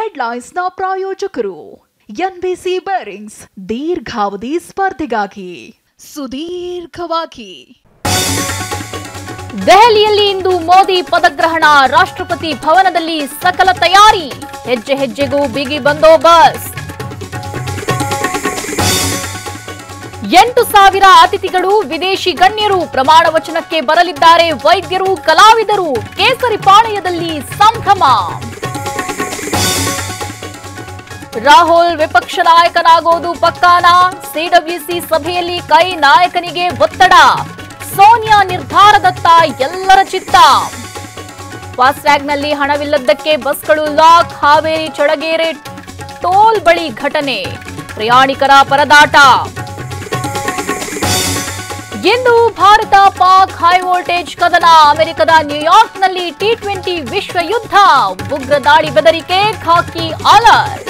ಹೆಡ್ಲೈನ್ಸ್ನ ಪ್ರಾಯೋಜಕರು NBC bearings ದೀರ್ಘಾವಧಿ ಸ್ಪರ್ಧೆಗಾಗಿ ಸುದೀರ್ಘವಾಗಿ. ದೆಹಲಿಯಲ್ಲಿ ಇಂದು ಮೋದಿ ಪದಗ್ರಹಣ, ರಾಷ್ಟ್ರಪತಿ ಭವನದಲ್ಲಿ ಸಕಲ ತಯಾರಿ, ಹೆಜ್ಜೆ ಹೆಜ್ಜೆಗೂ ಬಿಗಿ ಬಂದೋಬಸ್ತ್. 8,000 ಅತಿಥಿಗಳು, ವಿದೇಶಿ ಗಣ್ಯರು, ಪ್ರಮಾಣ ವಚನಕ್ಕೆ ಬರಲಿದ್ದಾರೆ ವೈದ್ಯರು, ಕಲಾವಿದರು. ಕೇಸರಿಪಾಳ್ಯದಲ್ಲಿ ಸಂಭ್ರಮ. ರಾಹುಲ್ ವಿಪಕ್ಷ ನಾಯಕನಾಗೋದು ಪಕ್ಕಾನಾ? ಸಿಡಬ್ಲ್ಯೂಸಿ ಸಭೆಯಲ್ಲಿ ಕೈ ನಾಯಕನಿಗೆ ಒತ್ತಡ. ಸೋನಿಯಾ ನಿರ್ಧಾರದತ್ತ ಎಲ್ಲರ ಚಿತ್ತ. ಫಾಸ್ಟ್ಯಾಗ್ನಲ್ಲಿ ಹಣವಿಲ್ಲದ್ದಕ್ಕೆ ಬಸ್ಗಳು ಲಾಕ್. ಹಾವೇರಿ ಚಳಗೇರೆ ಟೋಲ್ ಬಳಿ ಘಟನೆ, ಪ್ರಯಾಣಿಕರ ಪರದಾಟ. ಇಂದು ಭಾರತ ಪಾಕ್ ಹೈ ವೋಲ್ಟೇಜ್ ಕದನ, ಅಮೆರಿಕದ ನ್ಯೂಯಾರ್ಕ್ನಲ್ಲಿ T20 ವಿಶ್ವ ಯುದ್ಧ. ಉಗ್ರ ದಾಳಿ ಬೆದರಿಕೆ, ಖಾಕಿ ಅಲರ್ಟ್.